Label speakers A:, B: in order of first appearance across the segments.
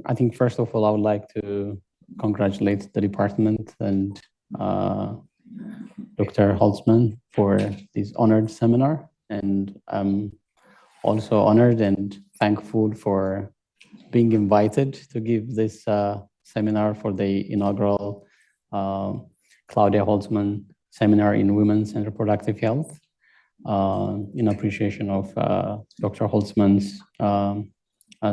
A: I think first of all, I would like to congratulate the department and Dr. Holzman for this honored seminar. And I'm also honored and thankful for being invited to give this seminar for the inaugural Claudia Holzman Seminar in Women's and Reproductive Health in appreciation of Dr. Holzman's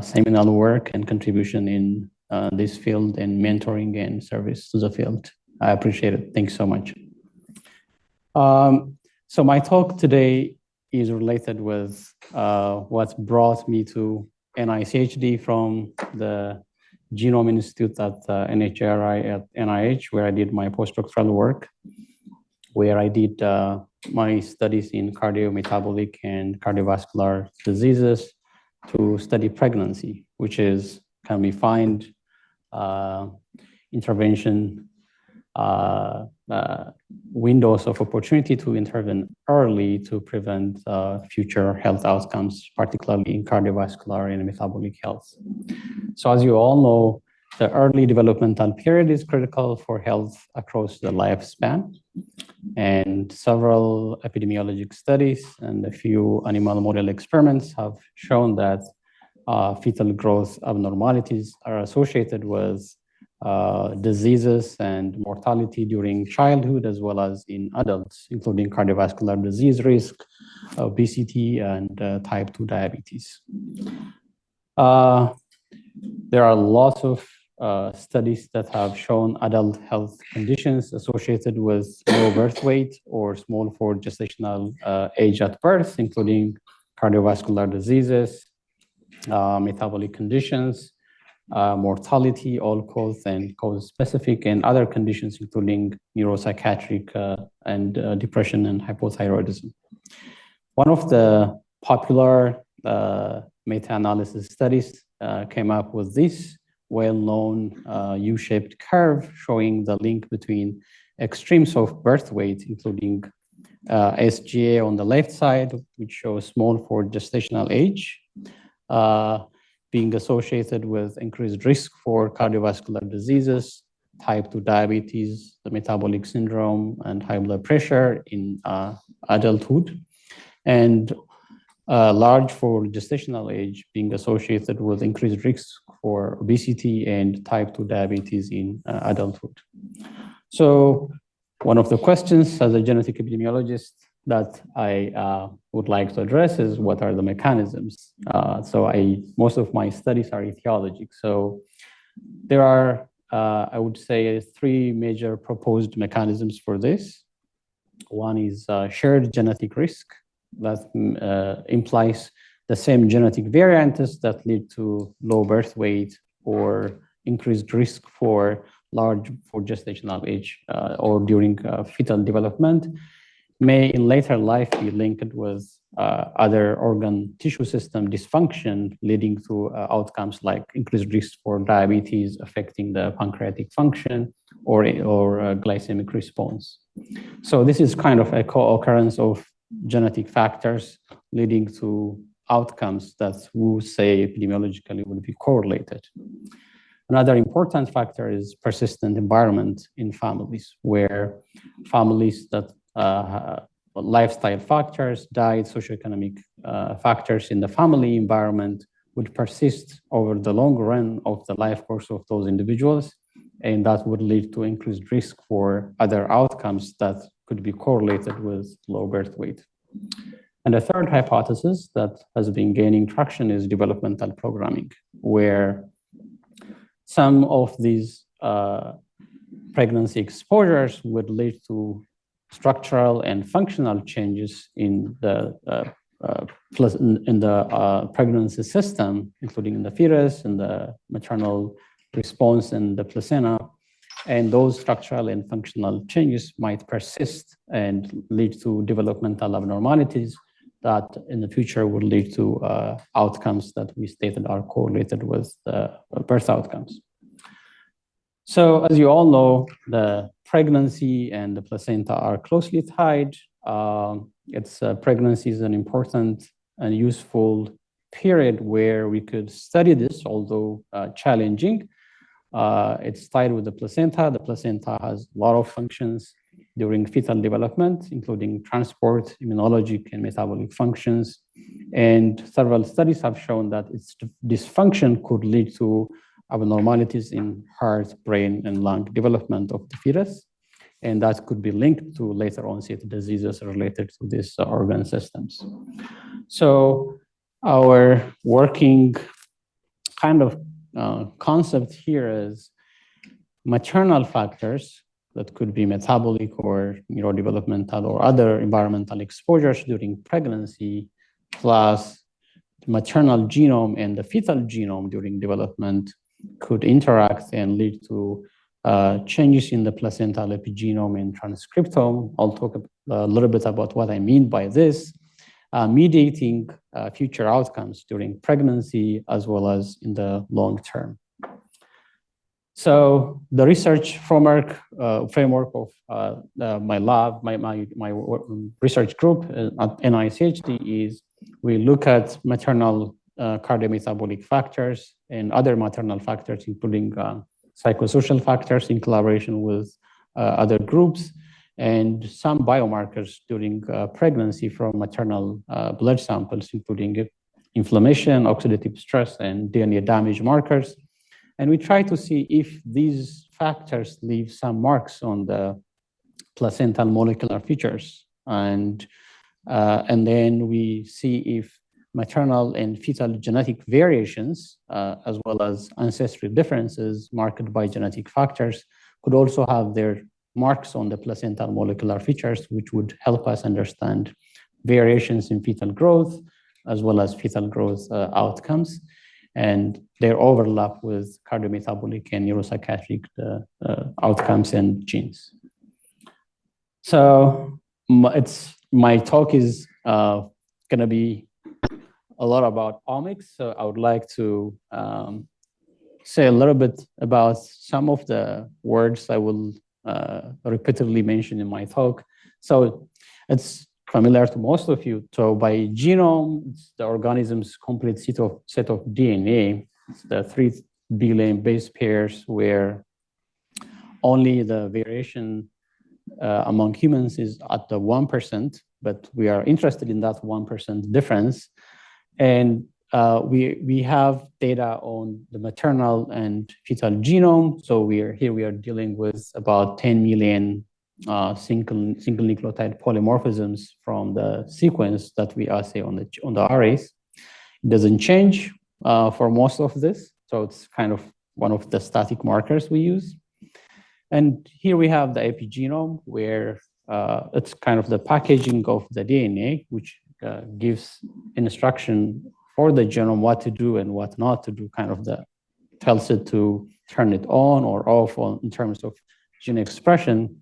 A: seminal work and contribution in this field and mentoring and service to the field. I appreciate it. Thanks so much. So my talk today is related with what brought me to NI PhD from the Genome Institute at NHGRI at NIH, where I did my postdoctoral work, where I did my studies in cardiometabolic and cardiovascular diseases to study pregnancy, which can be find intervention windows of opportunity to intervene early to prevent future health outcomes, particularly in cardiovascular and metabolic health. So as you all know, the early developmental period is critical for health across the lifespan. And several epidemiologic studies and a few animal model experiments have shown that fetal growth abnormalities are associated with diseases and mortality during childhood, as well as in adults, including cardiovascular disease risk, obesity, and type 2 diabetes. There are lots of studies that have shown adult health conditions associated with low birth weight or small for gestational age at birth, including cardiovascular diseases, metabolic conditions, mortality, all cause and cause-specific, and other conditions, including neuropsychiatric and depression and hypothyroidism. One of the popular meta-analysis studies came up with this well-known U-shaped curve showing the link between extremes of birth weight, including SGA on the left side, which shows small for gestational age, being associated with increased risk for cardiovascular diseases, type 2 diabetes, the metabolic syndrome, and high blood pressure in adulthood, and large for gestational age being associated with increased risk for obesity and type 2 diabetes in adulthood. So one of the questions as a genetic epidemiologist that I would like to address is what are the mechanisms? Most of my studies are etiologic. So there are, I would say, three major proposed mechanisms for this. One is shared genetic risk that implies the same genetic variants that lead to low birth weight or increased risk for gestational age or during fetal development may in later life be linked with other organ tissue system dysfunction, leading to outcomes like increased risk for diabetes affecting the pancreatic function or glycemic response. So this is kind of a co-occurrence of genetic factors leading to outcomes that we say epidemiologically would be correlated. Another important factor is persistent environment in families, where families that lifestyle factors, diet, socioeconomic factors in the family environment would persist over the long run of the life course of those individuals, and that would lead to increased risk for other outcomes that could be correlated with low birth weight. And the third hypothesis that has been gaining traction is developmental programming, where some of these pregnancy exposures would lead to structural and functional changes in the pregnancy system, including in the fetus and the maternal response in the placenta. And those structural and functional changes might persist and lead to developmental abnormalities that in the future would lead to outcomes that we stated are correlated with the birth outcomes. So as you all know, the pregnancy and the placenta are closely tied. Pregnancy is an important and useful period where we could study this, although challenging. It's tied with the placenta. The placenta has a lot of functions during fetal development, including transport, immunologic, and metabolic functions. And several studies have shown that its dysfunction could lead to abnormalities in heart, brain, and lung development of the fetus. And that could be linked to later onset diseases related to these organ systems. So our working kind of concept here is maternal factors that could be metabolic or neurodevelopmental or other environmental exposures during pregnancy, plus the maternal genome and the fetal genome during development could interact and lead to changes in the placental epigenome and transcriptome. I'll talk a little bit about what I mean by this, mediating future outcomes during pregnancy as well as in the long term. So the research framework of my lab, my research group at NICHD is we look at maternal cardiometabolic factors and other maternal factors, including psychosocial factors in collaboration with other groups, and some biomarkers during pregnancy from maternal blood samples, including inflammation, oxidative stress, and DNA damage markers. And we try to see if these factors leave some marks on the placental molecular features. And then we see if maternal and fetal genetic variations, as well as ancestry differences marked by genetic factors, could also have their marks on the placental molecular features, which would help us understand variations in fetal growth, as well as fetal growth outcomes, and their overlap with cardiometabolic and neuropsychiatric outcomes and genes. So my talk is going to be a lot about omics. So I would like to say a little bit about some of the words I will repeatedly mention in my talk. So it's familiar to most of you. So by genome, it's the organism's complete set of DNA. It's the 3 billion base pairs where only the variation among humans is at the 1%, but we are interested in that 1% difference. And we have data on the maternal and fetal genome. So we are dealing with about 10 million single nucleotide polymorphisms from the sequence that we assay on the arrays. It doesn't change for most of this. So it's kind of one of the static markers we use. And here we have the epigenome, where it's kind of the packaging of the DNA, which gives instruction for the genome what to do and what not to do, kind of tells it to turn it on or off in terms of gene expression.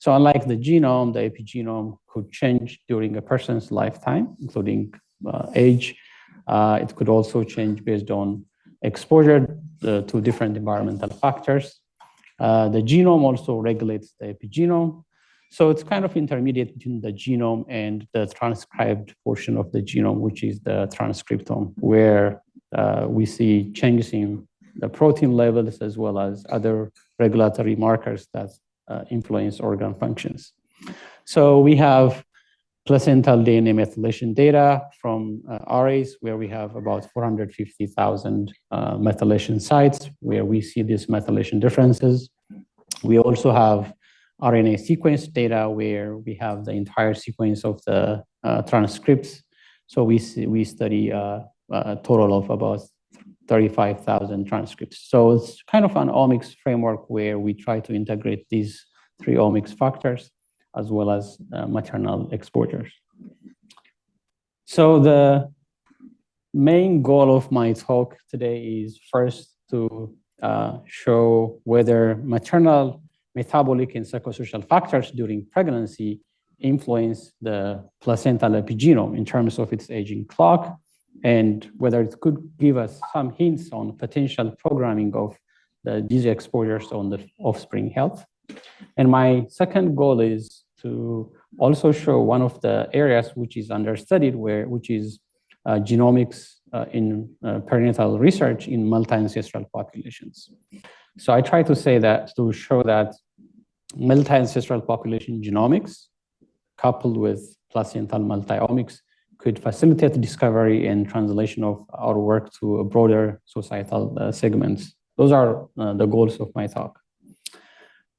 A: So unlike the genome, the epigenome could change during a person's lifetime, including age. It could also change based on exposure to different environmental factors. The genome also regulates the epigenome. So it's kind of intermediate between the genome and the transcribed portion of the genome, which is the transcriptome, where we see changes in the protein levels as well as other regulatory markers that influence organ functions. So we have placental DNA methylation data from arrays where we have about 450,000 methylation sites where we see these methylation differences. We also have RNA sequence data where we have the entire sequence of the transcripts. So we study a total of about 35,000 transcripts. So it's kind of an omics framework where we try to integrate these 3 omics factors as well as maternal exposures. So the main goal of my talk today is first to show whether maternal metabolic and psychosocial factors during pregnancy influence the placental epigenome in terms of its aging clock, and whether it could give us some hints on potential programming of these exposures on the offspring health. And my second goal is to also show one of the areas which is understudied, which is genomics in perinatal research in multi-ancestral populations. So I try to say that to show that multi-ancestral population genomics coupled with placental multiomics could facilitate discovery and translation of our work to a broader societal segments. Those are the goals of my talk.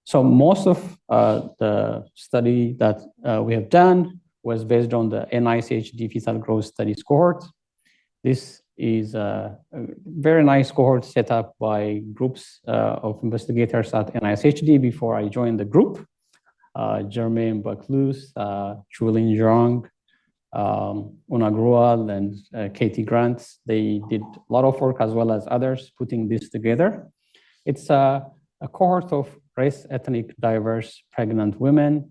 A: So most of the study that we have done was based on the NICHD fetal growth studies cohort. This is a very nice cohort set up by groups of investigators at NICHD before I joined the group. Jermaine Baclus, Chulin Zhang, Una Grual, and Katie Grant. They did a lot of work as well as others putting this together. It's a cohort of race, ethnic, diverse pregnant women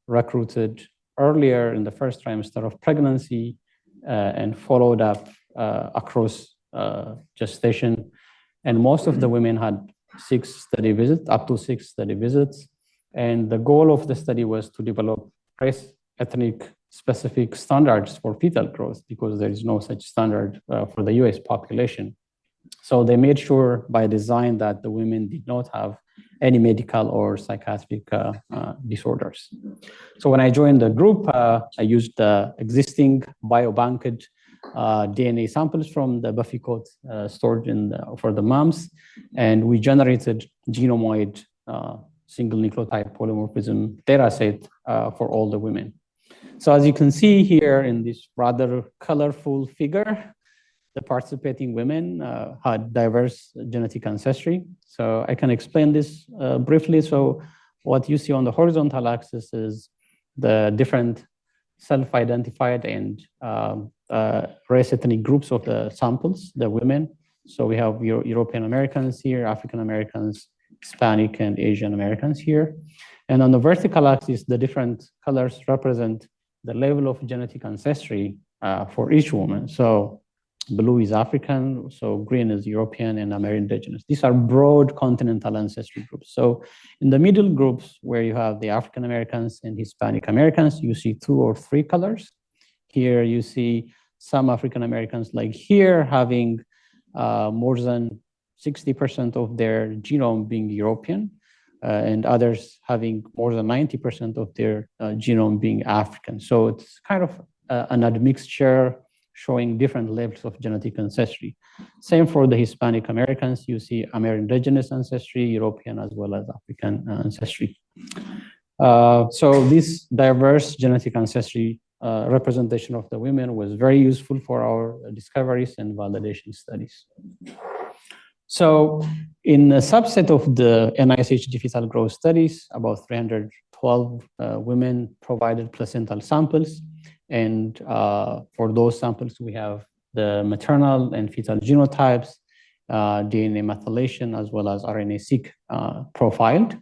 A: recruited earlier in the first trimester of pregnancy and followed up across gestation. And most of the women had up to six study visits. And the goal of the study was to develop race, ethnic, specific standards for fetal growth because there is no such standard for the US population. So they made sure by design that the women did not have any medical or psychiatric disorders. So when I joined the group, I used the existing biobanked DNA samples from the Buffy code stored for the moms, and we generated genome-wide single nucleotide polymorphism data set for all the women. So as you can see here in this rather colorful figure, the participating women had diverse genetic ancestry. So I can explain this briefly. So what you see on the horizontal axis is the different self-identified and race ethnic groups of the samples, the women. So we have European Americans here, African Americans, Hispanic, and Asian Americans here. And on the vertical axis, the different colors represent the level of genetic ancestry for each woman. So blue is African, so green is European, and Amerindigenous. These are broad continental ancestry groups. So in the middle groups, where you have the African Americans and Hispanic Americans, you see 2 or 3 colors. Here you see some African Americans, like here, having more than 60% of their genome being European, and others having more than 90% of their genome being African. So it's kind of an admixture showing different levels of genetic ancestry. Same for the Hispanic Americans. You see Amerindigenous ancestry, European, as well as African ancestry. So this diverse genetic ancestry representation of the women was very useful for our discoveries and validation studies. So in a subset of the NICHD fetal growth studies, about 312 women provided placental samples. And for those samples, we have the maternal and fetal genotypes, DNA methylation, as well as RNA-seq profiled.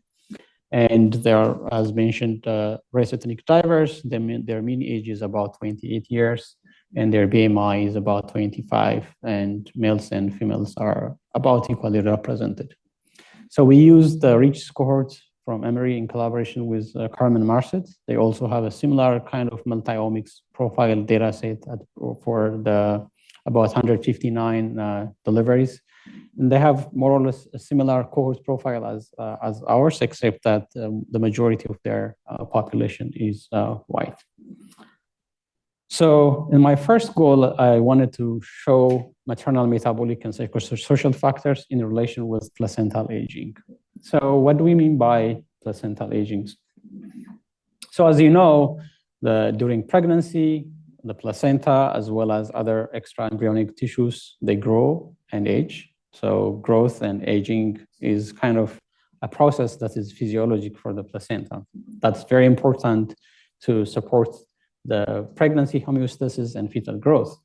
A: And they are, as mentioned, race ethnic diverse. Their mean age is about 28 years, and their BMI is about 25, and males and females are about equally represented. So we used the REACH cohort from Emory in collaboration with Carmen Marcet. They also have a similar kind of multi-omics profile data set for the about 159 deliveries. And they have more or less a similar cohort profile as ours, except that the majority of their population is white. So in my first goal, I wanted to show maternal metabolic and psychosocial factors in relation with placental aging. So what do we mean by placental aging? So as you know, during pregnancy, the placenta, as well as other extra embryonic tissues, they grow and age. So growth and aging is kind of a process that is physiologic for the placenta. That's very important to support the pregnancy homeostasis and fetal growth.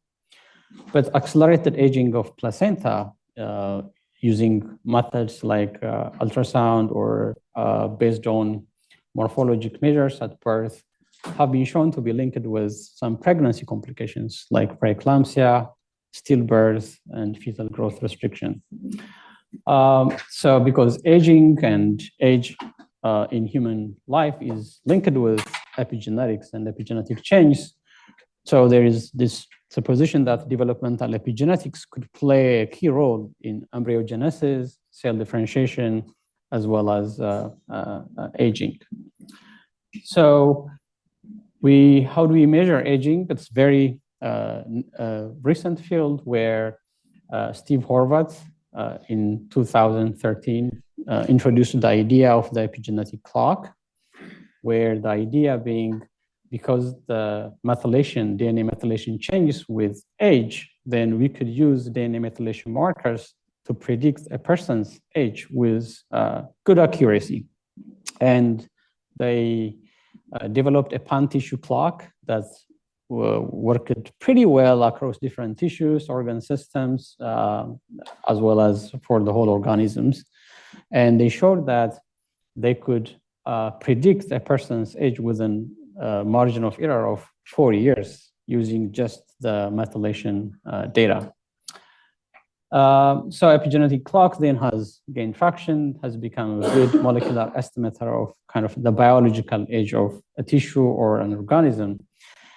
A: But accelerated aging of placenta using methods like ultrasound or based on morphologic measures at birth have been shown to be linked with some pregnancy complications like preeclampsia, stillbirth, and fetal growth restriction. So because aging and age in human life is linked with epigenetics and epigenetic change, So there is this supposition that developmental epigenetics could play a key role in embryogenesis, cell differentiation, as well as aging. So how do we measure aging? It's very recent field where Steve Horvath in 2013 introduced the idea of the epigenetic clock, where the idea being because the methylation, DNA methylation changes with age, then we could use DNA methylation markers to predict a person's age with good accuracy. And they developed a pan-tissue clock that worked pretty well across different tissues, organ systems, as well as for the whole organisms. And they showed that they could predict a person's age within a margin of error of 4 years using just the methylation data. So epigenetic clock then has gained traction, has become a good molecular estimator of kind of the biological age of a tissue or an organism.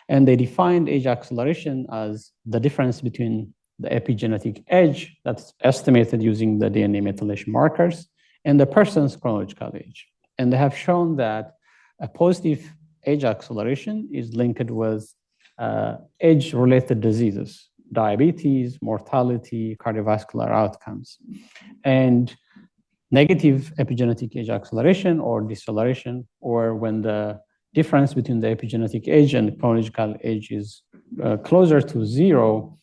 A: And they defined age acceleration as the difference between the epigenetic age that's estimated using the DNA methylation markers and the person's chronological age. And they have shown that a positive age acceleration is linked with age-related diseases, diabetes, mortality, cardiovascular outcomes. And negative epigenetic age acceleration or deceleration, or when the difference between the epigenetic age and chronological age is closer to 0,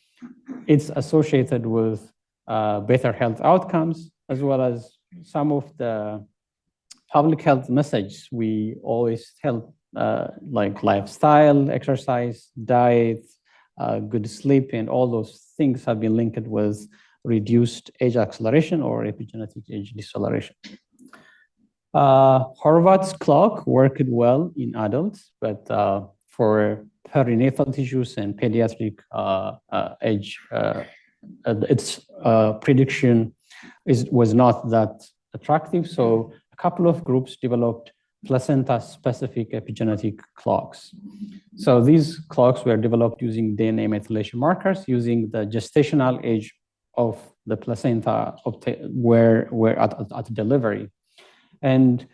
A: it's associated with better health outcomes, as well as some of the public health messages we always tell, like lifestyle, exercise, diet, good sleep, and all those things have been linked with reduced age acceleration or epigenetic age deceleration. Horvath's clock worked well in adults, but for perinatal tissues and pediatric age, its prediction was not that attractive. So a couple of groups developed placenta-specific epigenetic clocks. So these clocks were developed using DNA methylation markers, using the gestational age of the placenta where at delivery. And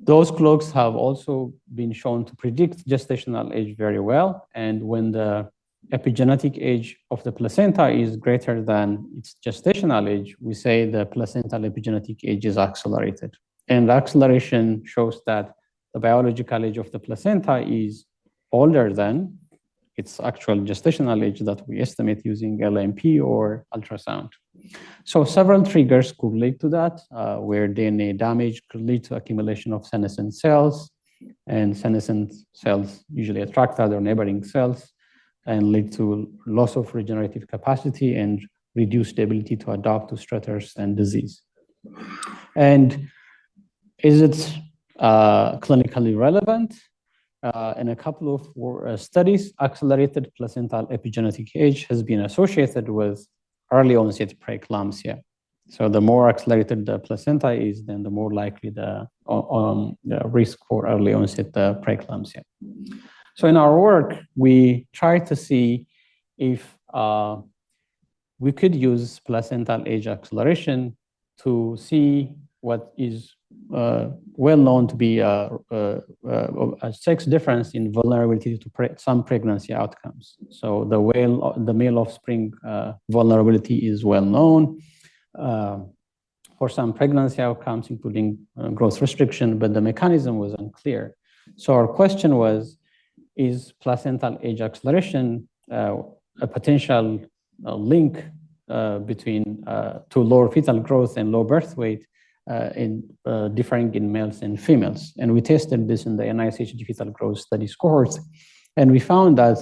A: those clocks have also been shown to predict gestational age very well. And when the epigenetic age of the placenta is greater than its gestational age, we say the placental epigenetic age is accelerated. And the acceleration shows that the biological age of the placenta is older than its actual gestational age that we estimate using LMP or ultrasound. So several triggers could lead to that, where DNA damage could lead to accumulation of senescent cells, and senescent cells usually attract other neighboring cells and lead to loss of regenerative capacity and reduced ability to adapt to stressors and disease. And is it clinically relevant? In a couple of studies, accelerated placental epigenetic age has been associated with early onset preeclampsia. So the more accelerated the placenta is, then the more likely the risk for early onset preeclampsia. So in our work, we try to see if we could use placental age acceleration to see what is well known to be a sex difference in vulnerability to some pregnancy outcomes. So the male offspring vulnerability is well known for some pregnancy outcomes, including growth restriction, but the mechanism was unclear. So our question was, is placental age acceleration a potential link between to lower fetal growth and low birth weight differing in males and females? And we tested this in the NISHG fetal growth studies cohorts. And we found that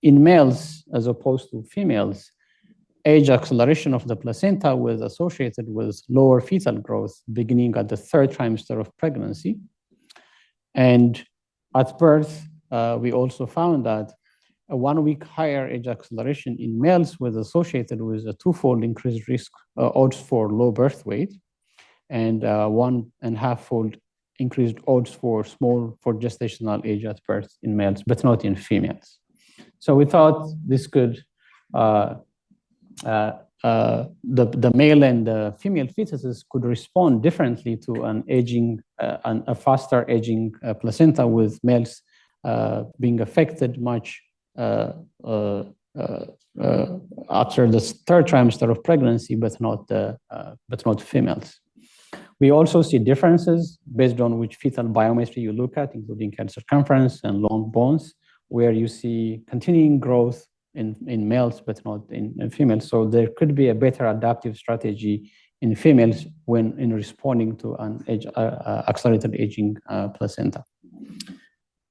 A: in males, as opposed to females, age acceleration of the placenta was associated with lower fetal growth beginning at the 3rd trimester of pregnancy. And at birth, we also found that a 1 week higher age acceleration in males was associated with a 2-fold increased risk odds for low birth weight, and 1.5-fold increased odds for gestational age at birth in males, but not in females. So we thought this could, the male and the female fetuses could respond differently to an aging, a faster aging placenta, with males being affected much after the third trimester of pregnancy, but not females. We also see differences based on which fetal biometry you look at, including head circumference and long bones, where you see continuing growth in males, but not in females. So there could be a better adaptive strategy in females when in responding to an accelerated aging placenta.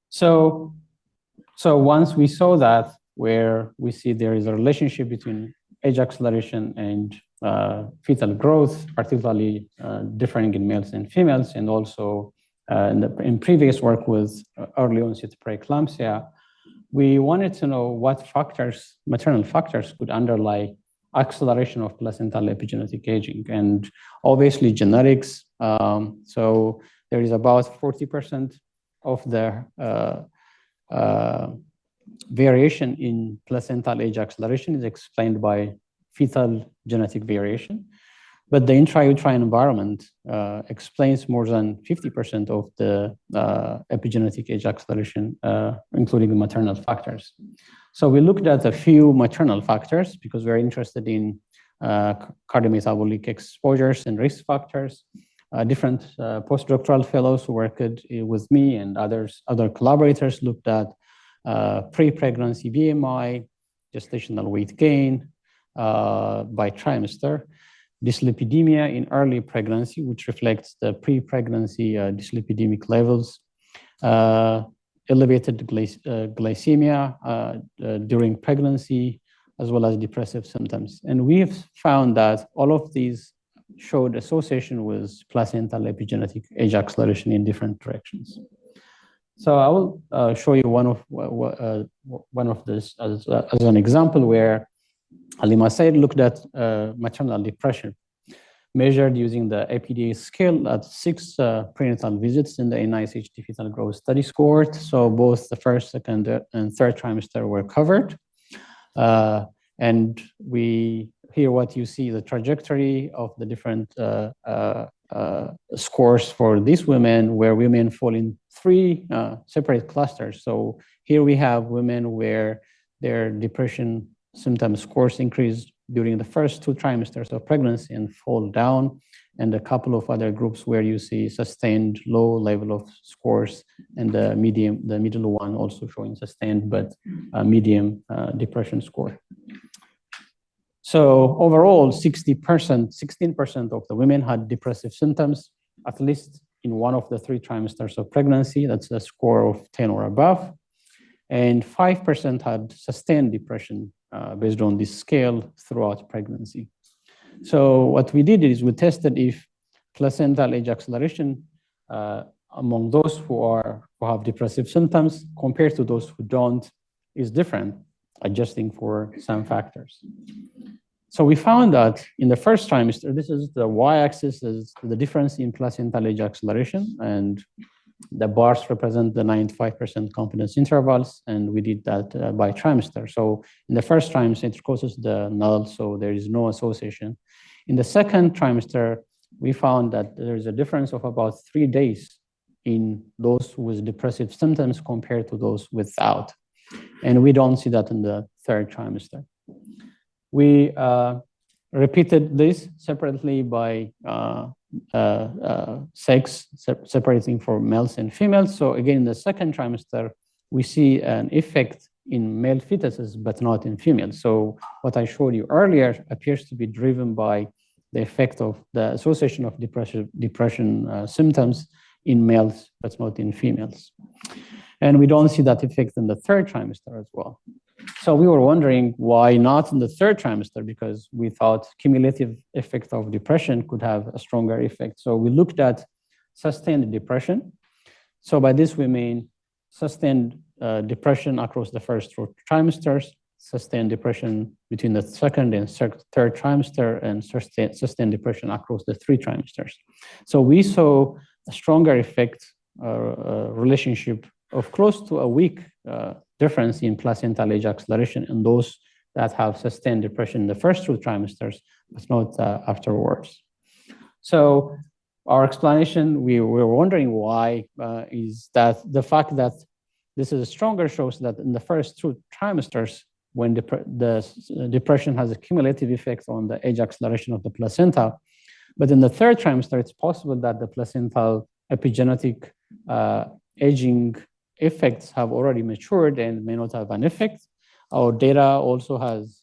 A: So once we saw that, where we see there is a relationship between age acceleration and fetal growth, particularly differing in males and females, and also in previous work with early onset preeclampsia, we wanted to know what factors, maternal factors, could underlie acceleration of placental epigenetic aging. And obviously genetics, so there is about 40% of the variation in placental age acceleration is explained by fetal genetic variation. But the intrauterine environment explains more than 50% of the epigenetic age acceleration, including the maternal factors. So we looked at a few maternal factors because we're interested in cardiometabolic exposures and risk factors. Different postdoctoral fellows who worked with me and other collaborators looked at pre-pregnancy BMI, gestational weight gain by trimester, dyslipidemia in early pregnancy, which reflects the pre-pregnancy dyslipidemic levels, elevated glycemia during pregnancy, as well as depressive symptoms. And we've found that all of these showed association with placental epigenetic age acceleration in different directions. So I will show you one of this as an example where Halima Said looked at maternal depression measured using the APDA scale at 6 prenatal visits in the NISHT fetal growth study cohort. So both the first, second, and third trimester were covered. And here what you see, the trajectory of the different scores for these women, where women fall in 3 separate clusters. So here we have women where their depression symptom scores increase during the first 2 trimesters of pregnancy and fall down, and a couple of other groups where you see sustained low level of scores, and the middle one also showing sustained but medium depression score. So overall, 16% of the women had depressive symptoms, at least in one of the 3 trimesters of pregnancy. That's a score of 10 or above. And 5% had sustained depression based on this scale throughout pregnancy. So what we did is we tested if placental age acceleration among those who have depressive symptoms compared to those who don't is different, adjusting for some factors. So we found that in the first trimester, this is the y-axis, is the difference in placental age acceleration, and the bars represent the 95% confidence intervals, and we did that by trimester. So in the first trimester, it causes the null, so there is no association. In the second trimester, we found that there is a difference of about 3 days in those with depressive symptoms compared to those without. And we don't see that in the third trimester. We repeated this separately by sex, separating for males and females. So again, in the second trimester, we see an effect in male fetuses, but not in females. So what I showed you earlier appears to be driven by the effect of the association of depression symptoms in males, but not in females. And we don't see that effect in the third trimester as well. So we were wondering why not in the third trimester, because we thought cumulative effect of depression could have a stronger effect. So we looked at sustained depression. So by this we mean sustained depression across the first 4 trimesters, sustained depression between the second and third trimester, and sustained depression across the 3 trimesters. So we saw a stronger effect relationship of close to a week difference in placental age acceleration in those that have sustained depression in the first 2 trimesters, but not afterwards. So our explanation, we were wondering why, is that the fact that this is stronger shows that in the first 2 trimesters, when the depression has a cumulative effect on the age acceleration of the placenta, but in the 3rd trimester, it's possible that the placental epigenetic aging effects have already matured and may not have an effect. Our data also has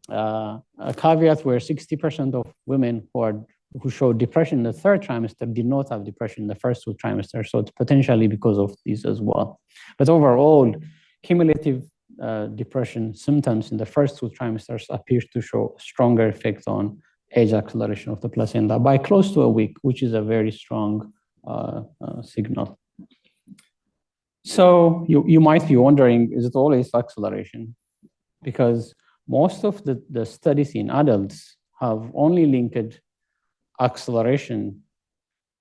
A: a caveat where 60% of women who showed depression in the 3rd trimester did not have depression in the first 2 trimesters. So it's potentially because of these as well. But overall, cumulative depression symptoms in the first 2 trimesters appear to show stronger effects on age acceleration of the placenta by close to a week, which is a very strong signal. So you might be wondering, is it always acceleration? Because most of the studies in adults have only linked acceleration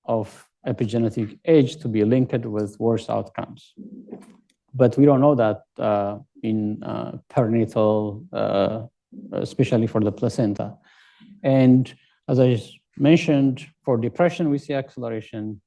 A: of epigenetic age to be linked with worse outcomes. But we don't know that in perinatal, especially for the placenta. And as I mentioned, for depression, we see acceleration.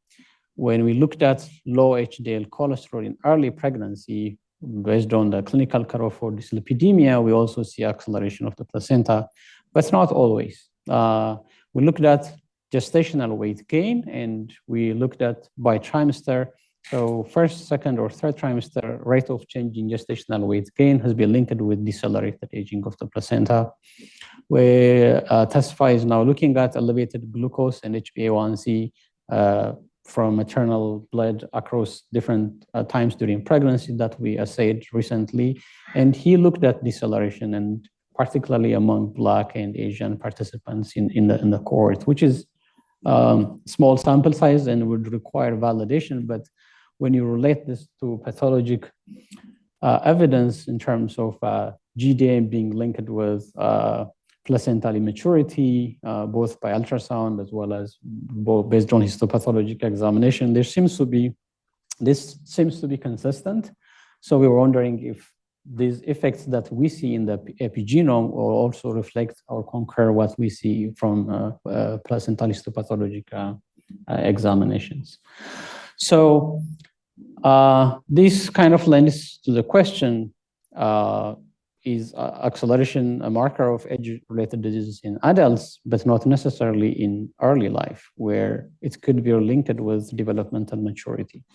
A: When we looked at low HDL cholesterol in early pregnancy, based on the clinical cutoff for dyslipidemia, we also see acceleration of the placenta, but not always. We looked at gestational weight gain, and we looked at by trimester. So first, second, or third trimester rate of change in gestational weight gain has been linked with decelerated aging of the placenta. Where Testify is now looking at elevated glucose and HbA1c from maternal blood across different times during pregnancy that we assayed recently. And he looked at deceleration, and particularly among Black and Asian participants in the cohort, which is small sample size and would require validation. But when you relate this to pathologic evidence in terms of GDM being linked with placental immaturity, both by ultrasound as well as based on histopathologic examination, this seems to be consistent. So we were wondering if these effects that we see in the epigenome will also reflect or concur what we see from placental histopathologic examinations. So this kind of lends to the question, is acceleration a marker of age-related diseases in adults, but not necessarily in early life, where it could be linked with developmental maturity?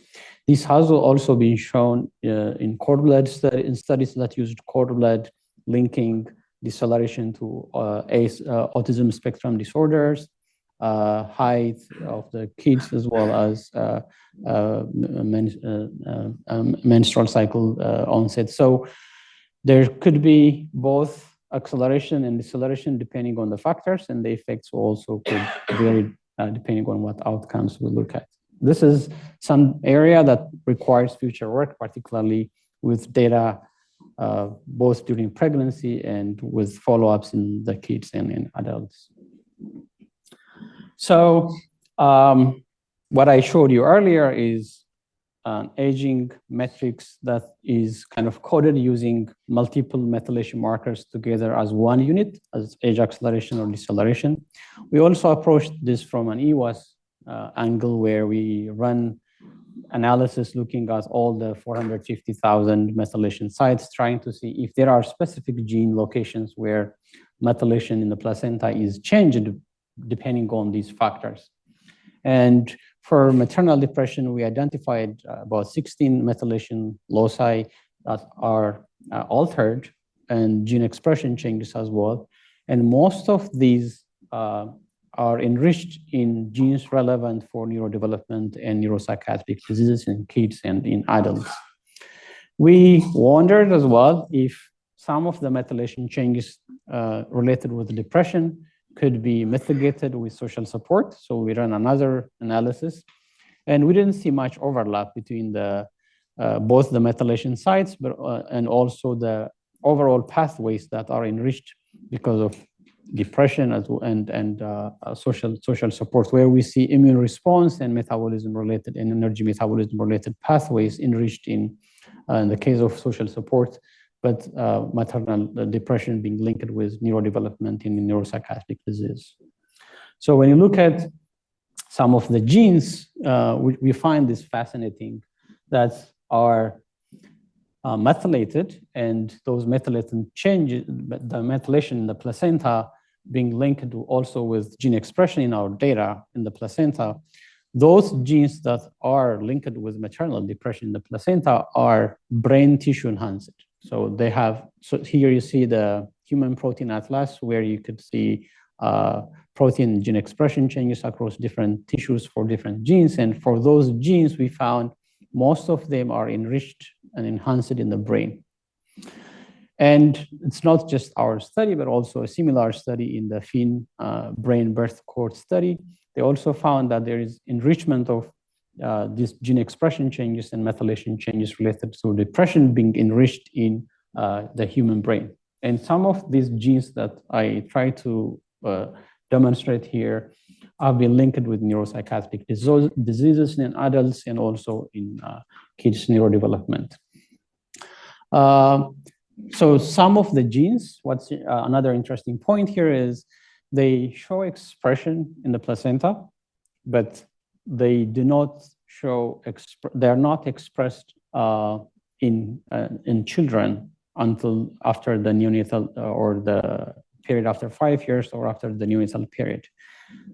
A: This has also been shown in cord blood studies that used cord blood linking deceleration to autism spectrum disorders, height of the kids, as well as menstrual cycle onset. So there could be both acceleration and deceleration depending on the factors, and the effects also could vary depending on what outcomes we look at. This is some area that requires future work, particularly with data both during pregnancy and with follow-ups in the kids and in adults. So what I showed you earlier is an aging matrix that is kind of coded using multiple methylation markers together as one unit, as age acceleration or deceleration. We also approached this from an EWAS angle, where we run analysis looking at all the 450,000 methylation sites, trying to see if there are specific gene locations where methylation in the placenta is changed depending on these factors. And for maternal depression, we identified about 16 methylation loci that are altered, and gene expression changes as well. And most of these are enriched in genes relevant for neurodevelopment and neuropsychiatric diseases in kids and in adults. We wondered as well if some of the methylation changes related with depression could be mitigated with social support. So we ran another analysis, and we didn't see much overlap between the both the methylation sites, but and also the overall pathways that are enriched because of depression as well, and social support, where we see immune response and metabolism related and energy metabolism related pathways enriched in in the case of social support, but maternal depression being linked with neurodevelopment in neuropsychiatric disease. So when you look at some of the genes, we find this fascinating, that are methylated, and those methylated changes, the methylation in the placenta being linked to also with gene expression in our data in the placenta. Those genes that are linked with maternal depression in the placenta are brain tissue enhanced. So they have, so here you see the human protein atlas, where you could see protein gene expression changes across different tissues for different genes. And for those genes, we found most of them are enriched and enhanced in the brain. And it's not just our study, but also a similar study in the Finn brain birth cohort study. They also found that there is enrichment of these gene expression changes and methylation changes related to depression being enriched in the human brain. And some of these genes that I try to demonstrate here have been linked with neuropsychiatric diseases in adults and also in kids' neurodevelopment. So some of the genes, what's another interesting point here is they show expression in the placenta, but they do not show, they're not expressed in children until after the neonatal or the period after 5 years or after the neonatal period,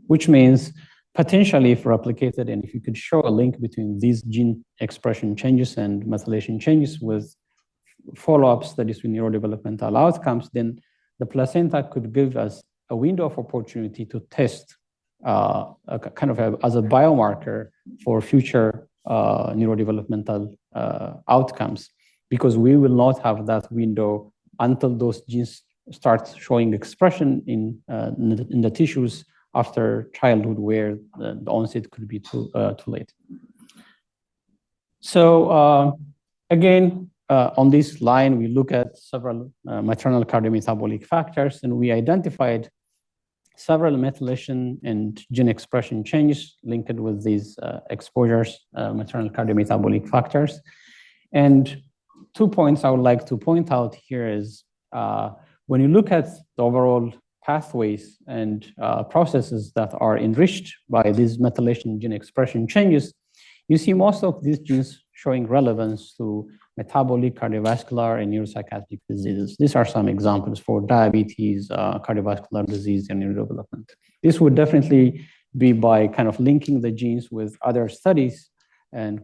A: which means potentially if replicated and if you could show a link between these gene expression changes and methylation changes with follow-up studies with neurodevelopmental outcomes, then the placenta could give us a window of opportunity to test as a biomarker for future neurodevelopmental outcomes, because we will not have that window until those genes start showing expression in the tissues after childhood, where the onset could be too late. So again, on this line, we look at several maternal cardiometabolic factors, and we identified several methylation and gene expression changes linked with these exposures, maternal cardiometabolic factors. And 2 points I would like to point out here is when you look at the overall pathways and processes that are enriched by these methylation gene expression changes, you see most of these genes showing relevance to metabolic, cardiovascular, and neuropsychiatric diseases. These are some examples for diabetes, cardiovascular disease, and neurodevelopment. This would definitely be by kind of linking the genes with other studies and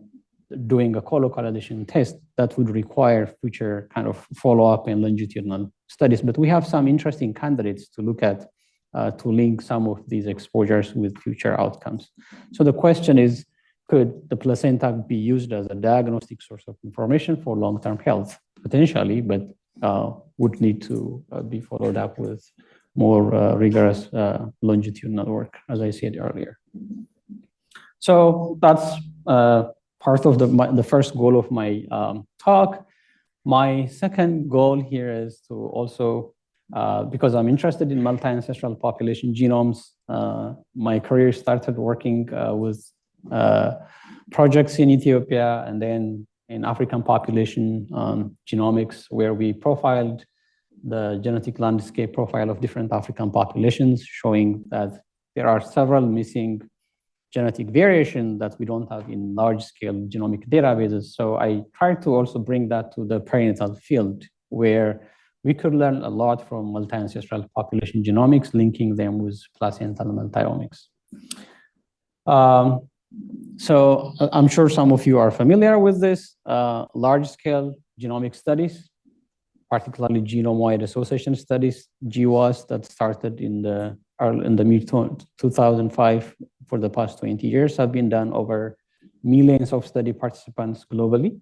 A: doing a collocorrelation test that would require future kind of follow-up and longitudinal studies. But we have some interesting candidates to look at to link some of these exposures with future outcomes. So the question is, could the placenta be used as a diagnostic source of information for long-term health? Potentially, but would need to be followed up with more rigorous longitudinal work, as I said earlier. So that's part of the first goal of my talk. My second goal here is to also, because I'm interested in multi-ancestral population genomes, my career started working with projects in Ethiopia and then in African population genomics, where we profiled the genetic landscape profile of different African populations, showing that there are several missing genetic variation that we don't have in large-scale genomic databases. So I tried to also bring that to the perinatal field, where we could learn a lot from multi-ancestral population genomics, linking them with placental multiomics. So I'm sure some of you are familiar with this large-scale genomic studies, particularly genome-wide association studies, GWAS, that started in the mid-2005 for the past 20 years, have been done over millions of study participants globally.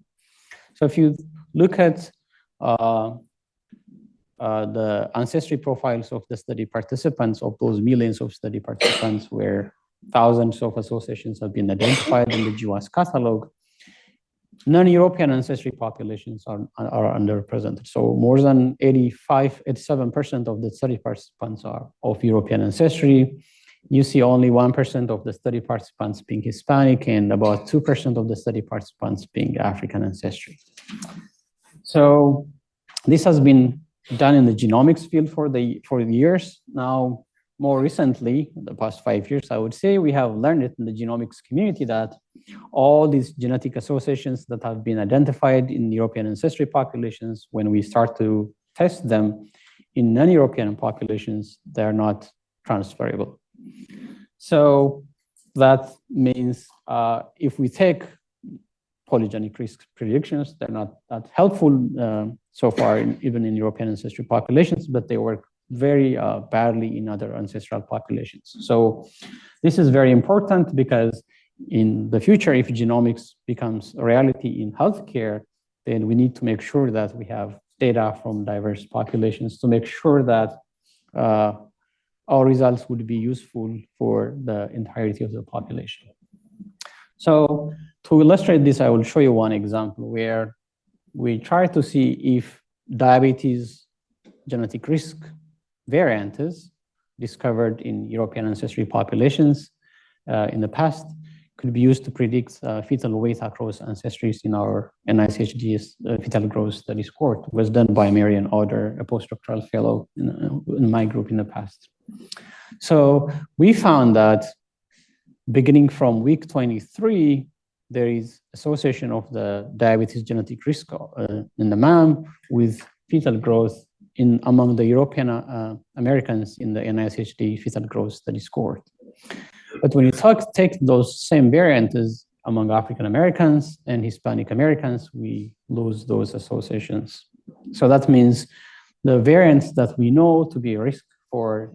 A: So if you look at the ancestry profiles of the study participants, of those millions of study participants, where thousands of associations have been identified in the GWAS catalog, non-European ancestry populations are underrepresented. So more than 87% of the study participants are of European ancestry. You see only 1% of the study participants being Hispanic and about 2% of the study participants being African ancestry. So this has been done in the genomics field for years. Now, more recently, the past 5 years, I would say, we have learned it in the genomics community that all these genetic associations that have been identified in European ancestry populations, when we start to test them in non-European populations, they're not transferable. So that means if we take polygenic risk predictions, they're not that helpful so far, even in European ancestry populations, but they work very badly in other ancestral populations. So this is very important because in the future, if genomics becomes a reality in healthcare, then we need to make sure that we have data from diverse populations to make sure that our results would be useful for the entirety of the population. So to illustrate this, I will show you one example where we try to see if diabetes genetic risk variants discovered in European ancestry populations in the past could be used to predict fetal weight across ancestries in our NICHD's fetal growth studies cohort. It was done by Marian Oder, a postdoctoral fellow in my group in the past. So we found that beginning from week 23, there is association of the diabetes genetic risk in the mom with fetal growth among the European Americans in the NICHD fetal growth studies cohort. But when you take those same variants among African Americans and Hispanic Americans, we lose those associations. So that means the variants that we know to be a risk for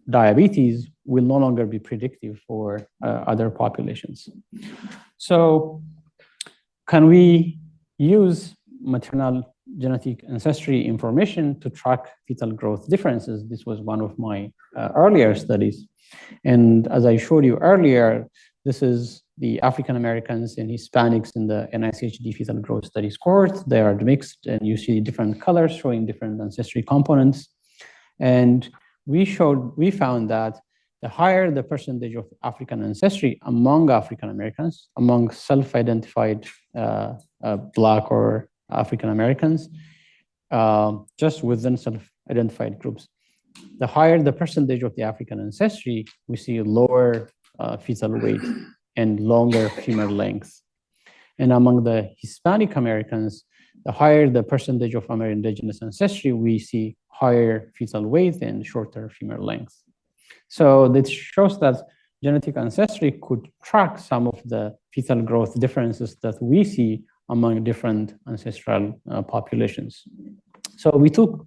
A: diabetes will no longer be predictive for other populations. So can we use maternal genetic ancestry information to track fetal growth differences? This was one of my earlier studies. And as I showed you earlier, this is the African Americans and Hispanics in the NICHD fetal growth studies cohort. They are mixed, and you see different colors showing different ancestry components. And we found that the higher the percentage of African ancestry among African Americans, among self-identified Black or African Americans, just within self-identified groups, the higher the percentage of the African ancestry, we see lower fetal weight and longer femur length. And among the Hispanic Americans, the higher the percentage of Amerindigenous ancestry, we see higher fetal weight and shorter femur length. So this shows that genetic ancestry could track some of the fetal growth differences that we see among different ancestral populations. So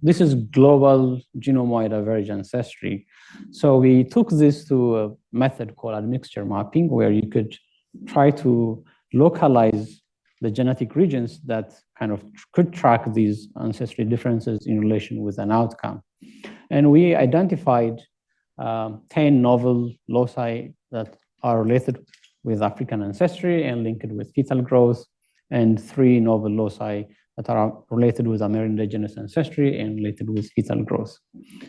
A: this is global genome-wide average ancestry. So we took this to a method called admixture mapping, where you could try to localize the genetic regions that kind of could track these ancestry differences in relation with an outcome. And we identified 10 novel loci that are related with African ancestry and linked with fetal growth, and 3 novel loci that are related with Amerindigenous ancestry and related with fetal growth.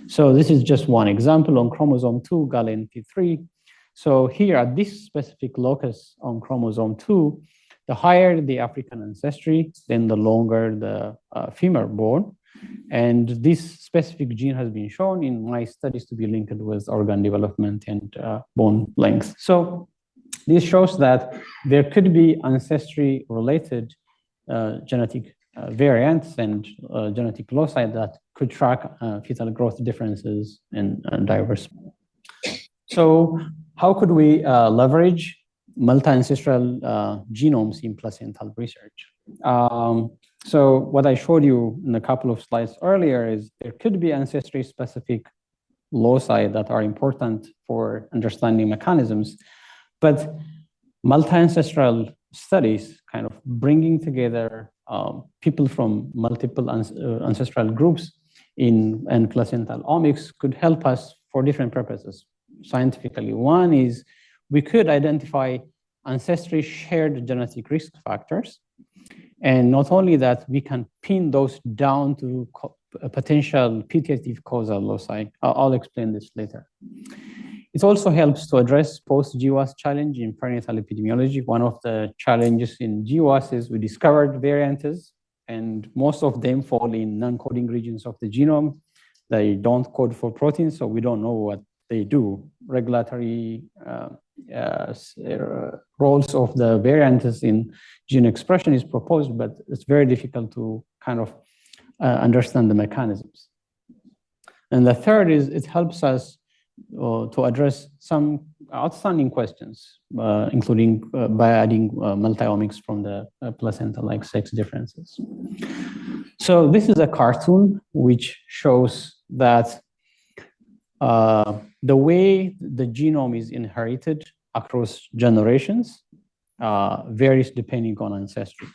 A: So this is just one example on chromosome 2, GALNP3. So here at this specific locus on chromosome 2, the higher the African ancestry, then the longer the femur bone. And this specific gene has been shown in my studies to be linked with organ development and bone length. So this shows that there could be ancestry-related genetic variants and genetic loci that could track fetal growth differences in diverse. So how could we leverage multi-ancestral genomes in placental research? So what I showed you in a couple of slides earlier is there could be ancestry-specific loci that are important for understanding mechanisms, but multi-ancestral studies kind of bringing together people from multiple ancestral groups in placental omics could help us for different purposes. Scientifically, one is we could identify ancestry shared genetic risk factors. And not only that, we can pin those down to potential putative causal loci. I'll explain this later. It also helps to address post-GWAS challenge in perinatal epidemiology. One of the challenges in GWAS is we discovered variants, and most of them fall in non-coding regions of the genome. They don't code for proteins, so we don't know what they do. Regulatory roles of the variants in gene expression is proposed, but it's very difficult to kind of understand the mechanisms. And the third is it helps us to address some outstanding questions, including by adding multi-omics from the placenta, like sex differences. So this is a cartoon which shows that the way the genome is inherited across generations varies depending on ancestry.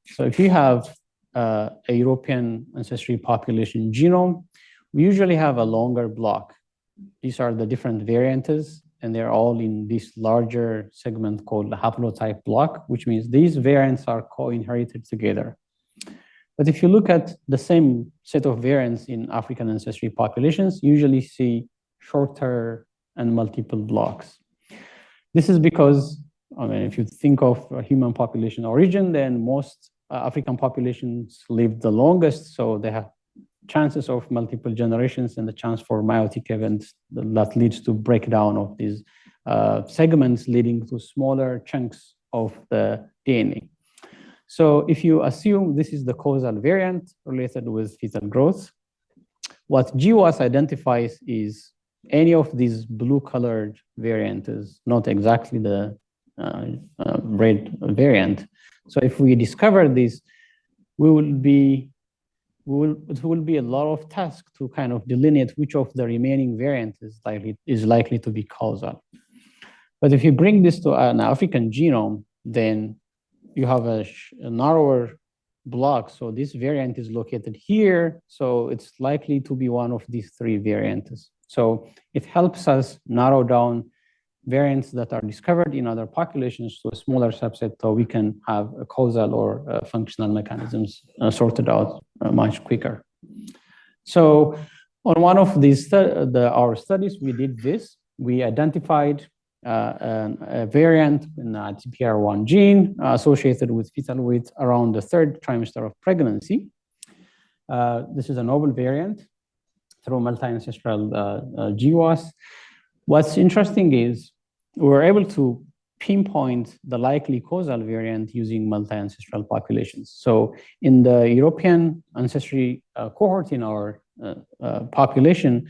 A: So if you have a European ancestry population genome, we usually have a longer block. These are the different variants, and they're all in this larger segment called the haplotype block, which means these variants are co-inherited together. But if you look at the same set of variants in African ancestry populations, you usually see shorter and multiple blocks. This is because, I mean, if you think of a human population origin, then most African populations live the longest, so they have chances of multiple generations and the chance for meiotic events that leads to breakdown of these segments, leading to smaller chunks of the DNA. So if you assume this is the causal variant related with fetal growth, what GWAS identifies is any of these blue-colored variants, not exactly the red variant. So if we discover this, it will be a lot of task to kind of delineate which of the remaining variants is likely to be causal. But if you bring this to an African genome, then you have a narrower block. So this variant is located here. So it's likely to be one of these three variants. So it helps us narrow down variants that are discovered in other populations to a smaller subset, so we can have a causal or functional mechanisms sorted out much quicker. So on one of these our studies, we did this. We identified a variant in the TPR1 gene associated with fetal weight around the third trimester of pregnancy. This is a novel variant through multi-ancestral GWAS. What's interesting is we were able to pinpoint the likely causal variant using multi-ancestral populations. So in the European ancestry cohort in our population,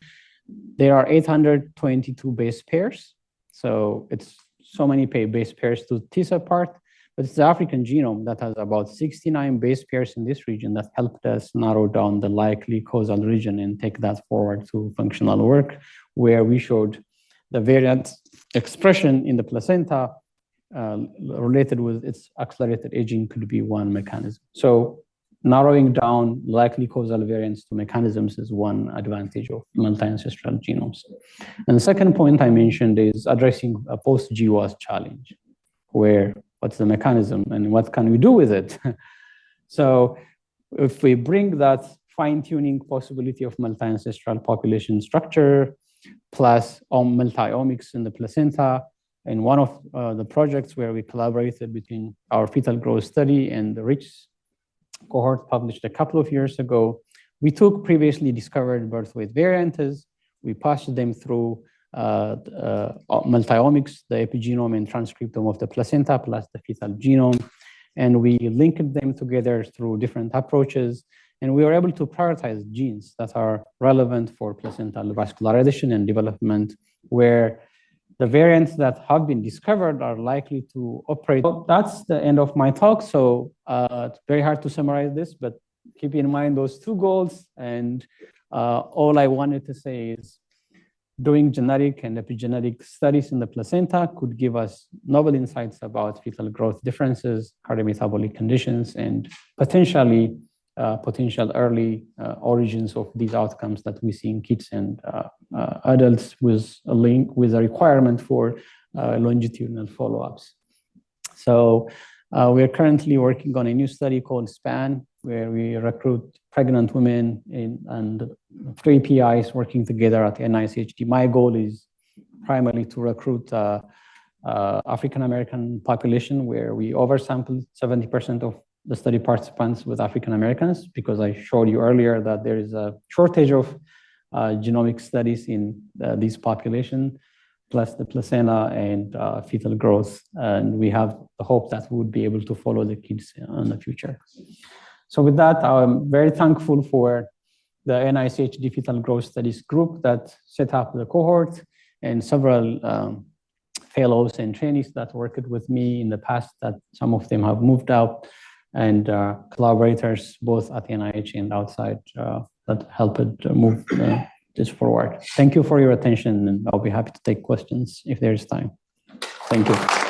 A: there are 822 base pairs. So it's so many base pairs to tease apart, but it's the African genome that has about 69 base pairs in this region that helped us narrow down the likely causal region and take that forward to functional work, where we showed the variant expression in the placenta related with its accelerated aging could be one mechanism. So narrowing down likely causal variants to mechanisms is one advantage of multi-ancestral genomes. And the second point I mentioned is addressing a post-GWAS challenge, where what's the mechanism and what can we do with it? So if we bring that fine-tuning possibility of multi-ancestral population structure plus multi-omics in the placenta, and one of the projects where we collaborated between our fetal growth study and the RICH cohort published a couple of years ago, we took previously discovered birth weight variants, we passed them through multi-omics, the epigenome and transcriptome of the placenta plus the fetal genome, and we linked them together through different approaches, and we were able to prioritize genes that are relevant for placental vascularization and development, where the variants that have been discovered are likely to operate. So that's the end of my talk. So it's very hard to summarize this, but keep in mind those two goals. And all I wanted to say is doing genetic and epigenetic studies in the placenta could give us novel insights about fetal growth differences, cardiometabolic conditions, and potentially potential early origins of these outcomes that we see in kids and adults, with a link with a requirement for longitudinal follow-ups. So we are currently working on a new study called SPAN, where we recruit pregnant women and 3 PIs working together at NICHD. My goal is primarily to recruit African-American population, where we oversampled 70% of the study participants with African-Americans, because I showed you earlier that there is a shortage of genomic studies in these population, plus the placenta and fetal growth. And we have the hope that we would be able to follow the kids in the future. So with that, I'm very thankful for the NICHD Fetal Growth Studies group that set up the cohort, and several fellows and trainees that worked with me in the past, that some of them have moved out, and collaborators both at NIH and outside that helped move this forward. Thank you for your attention, and I'll be happy to take questions if there is time. Thank you.